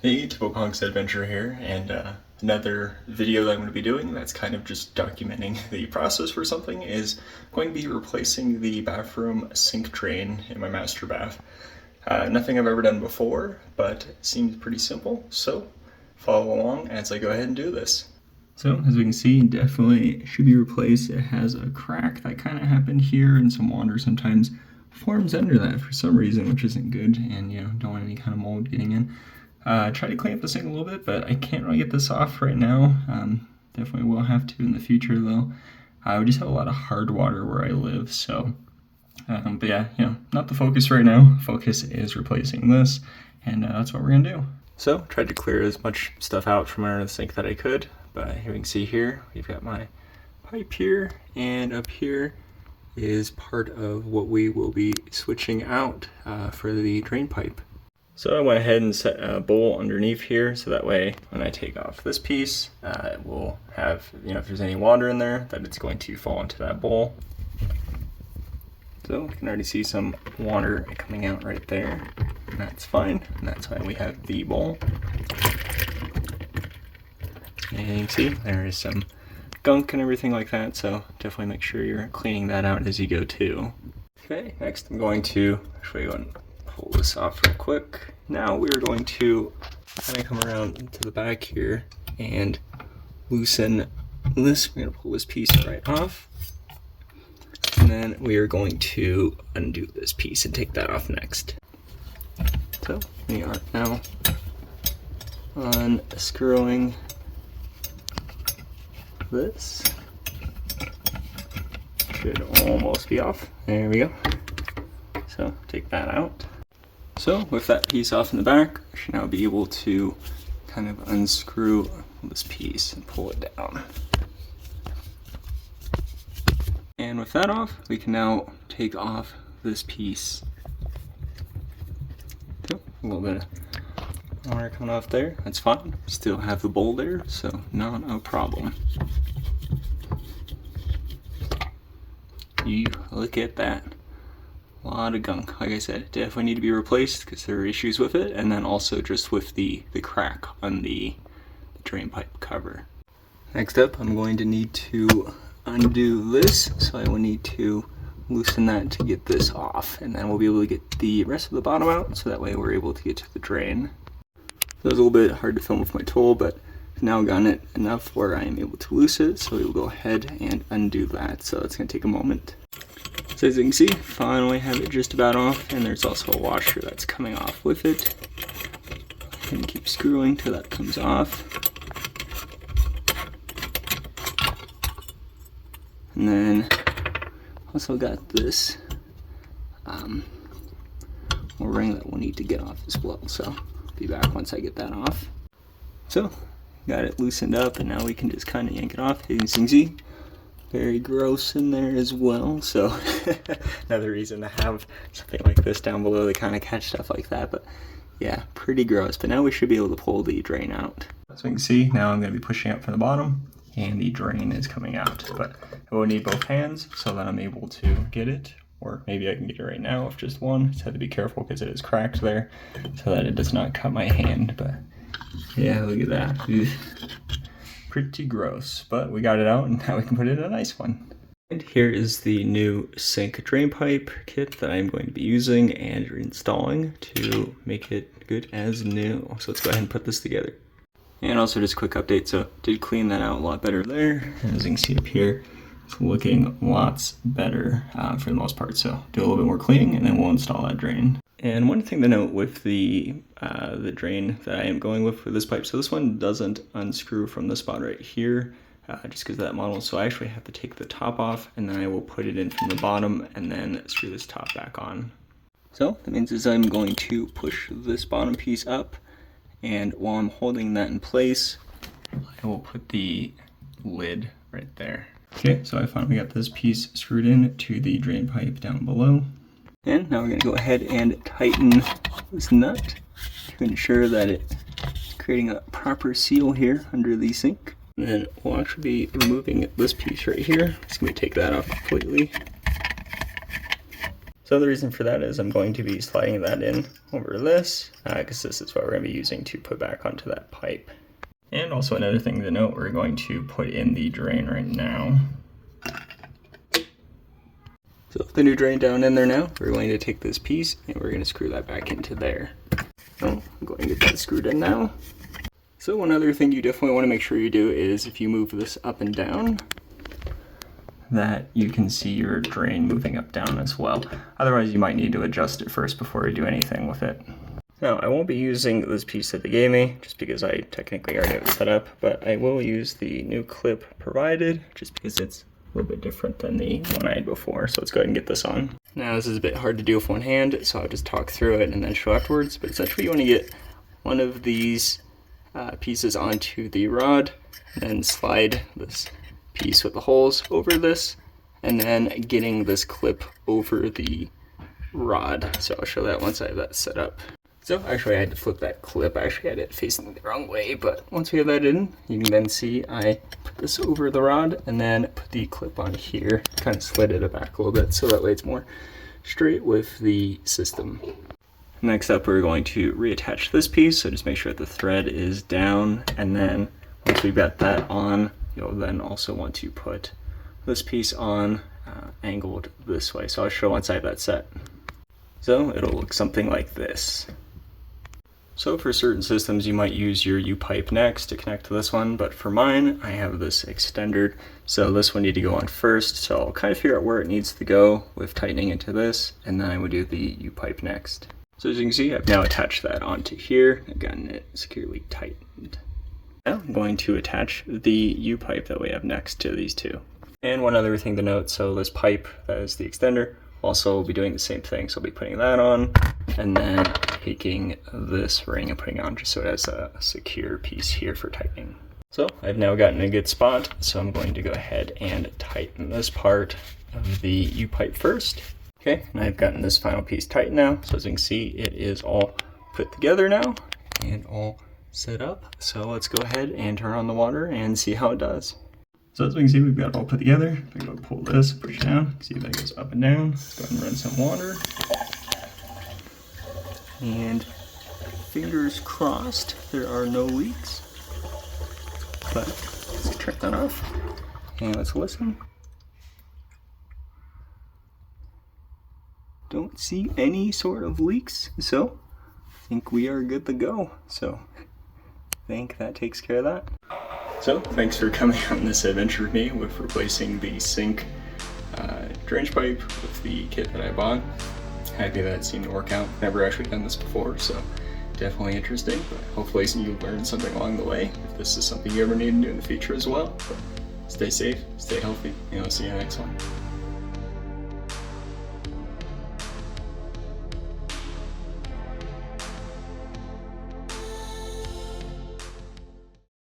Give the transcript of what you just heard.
Hey, Typical Adventure here, and another video that I'm going to be doing that's kind of just documenting the process for something is going to be replacing the bathroom sink drain in my master bath. Nothing I've ever done before, but it seems pretty simple, so follow along as I go ahead and do this. So, as we can see, definitely should be replaced. It has a crack that kind of happened here, and some water sometimes forms under that for some reason, which isn't good, and don't want any kind of mold getting in. Try to clean up the sink a little bit, but I can't really get this off right now. Definitely will have to in the future though. We just have a lot of hard water where I live, so but yeah, not the focus right now. Focus is replacing this, and that's what we're gonna do. So tried to clear as much stuff out from under the sink that I could, but here you can see here we've got my pipe here, and up here is part of what we will be switching out for the drain pipe. So I went ahead and set a bowl underneath here, so that way when I take off this piece, it will have, if there's any water in there, that it's going to fall into that bowl. So you can already see some water coming out right there, and that's fine, and that's why we have the bowl. And you can see there is some gunk and everything like that, so definitely make sure you're cleaning that out as you go too. Okay, next I'm going to actually go and pull this off real quick. Now we're going to kind of come around to the back here and loosen this. We're going to pull this piece right off, and then we are going to undo this piece and take that off next. So we are now unscrewing this. Should almost be off. There we go. So take that out. So with that piece off in the back, I should now be able to kind of unscrew this piece and pull it down. And with that off, we can now take off this piece. So a little bit of water coming off there, that's fine. Still have the bowl there, so not a problem. You look at that. A lot of gunk. Like I said, definitely need to be replaced because there are issues with it, and then also just with the crack on the drain pipe cover. Next up, I'm going to need to undo this, so I will need to loosen that to get this off, and then we'll be able to get the rest of the bottom out, so that way we're able to get to the drain. So it was a little bit hard to film with my tool, but I've now gotten it enough where I am able to loosen it, so we will go ahead and undo that. So it's going to take a moment. So as you can see, finally have it just about off, and there's also a washer that's coming off with it. And keep screwing till that comes off. And then also got this ring that we'll need to get off as well. So I'll be back once I get that off. So got it loosened up, and now we can just kind of yank it off. As you can see, very gross in there as well, so another reason to have something like this down below to kind of catch stuff like that. But yeah, pretty gross. But now we should be able to pull the drain out. So you can see now I'm going to be pushing up from the bottom, and the drain is coming out. But I will need both hands so that I'm able to get it, or maybe I can get it right now with just one. Just have to be careful because it is cracked there, so that it does not cut my hand. But yeah, look at that. Pretty gross, but we got it out, and now we can put it in a nice one. And here is the new sink drain pipe kit that I'm going to be using and installing to make it good as new. So let's go ahead and put this together. And also just a quick update, so did clean that out a lot better there. As you can see up here, it's looking lots better for the most part. So do a little bit more cleaning, and then we'll install that drain. And one thing to note with the drain that I am going with for this pipe, so this one doesn't unscrew from the spot right here, just because of that model. So I actually have to take the top off, and then I will put it in from the bottom, and then screw this top back on. So that means is I'm going to push this bottom piece up, and while I'm holding that in place, I will put the lid right there. Okay, so I finally got this piece screwed in to the drain pipe down below. And now we're going to go ahead and tighten this nut to ensure that it's creating a proper seal here under the sink. And then we'll actually be removing this piece right here. Just going to take that off completely. So the reason for that is I'm going to be sliding that in over this, because this is what we're going to be using to put back onto that pipe. And also another thing to note, we're going to put in the drain right now. So with the new drain down in there now, we're going to take this piece and we're going to screw that back into there. So I'm going to get that screwed in now. So one other thing you definitely want to make sure you do is if you move this up and down, that you can see your drain moving up down as well. Otherwise you might need to adjust it first before you do anything with it. Now I won't be using this piece that they gave me just because I technically already have it set up, but I will use the new clip provided just because it's a little bit different than the one I had before. So let's go ahead and get this on. Now this is a bit hard to do with one hand, so I'll just talk through it and then show afterwards, but essentially you want to get one of these pieces onto the rod, and then slide this piece with the holes over this, and then getting this clip over the rod. So I'll show that once I have that set up. So actually I had to flip that clip. I actually had it facing the wrong way, but once we have that in, you can then see I put this over the rod and then put the clip on here, kind of slid it back a little bit so that way it's more straight with the system. Next up, we're going to reattach this piece, so just make sure that the thread is down, and then once we've got that on, you'll then also want to put this piece on angled this way. So I'll show once I have that set. So it'll look something like this. So for certain systems, you might use your U-pipe next to connect to this one, but for mine, I have this extender, so this one need to go on first. So I'll kind of figure out where it needs to go with tightening into this, and then I would do the U-pipe next. So as you can see, I've now attached that onto here. I've gotten it securely tightened. Now I'm going to attach the U-pipe that we have next to these two. And one other thing to note, so this pipe that is the extender also will be doing the same thing. So I'll be putting that on and then taking this ring and putting it on just so it has a secure piece here for tightening. So I've now gotten a good spot, so I'm going to go ahead and tighten this part of the U-pipe first. Okay, and I've gotten this final piece tight now, so as you can see, it is all put together now and all set up. So let's go ahead and turn on the water and see how it does. So as we can see, we've got it all put together. If I go pull this, push down, see if that goes up and down. Let's go ahead and run some water. And fingers crossed, there are no leaks. But let's turn that off and let's listen. Don't see any sort of leaks, so I think we are good to go. So I think that takes care of that. So thanks for coming on this adventure with me with replacing the sink drainage pipe with the kit that I bought. Happy that it seemed to work out. Never actually done this before, so definitely interesting. But hopefully you learned something along the way if this is something you ever need to do in the future as well. But stay safe, stay healthy, and I'll see you in the next one.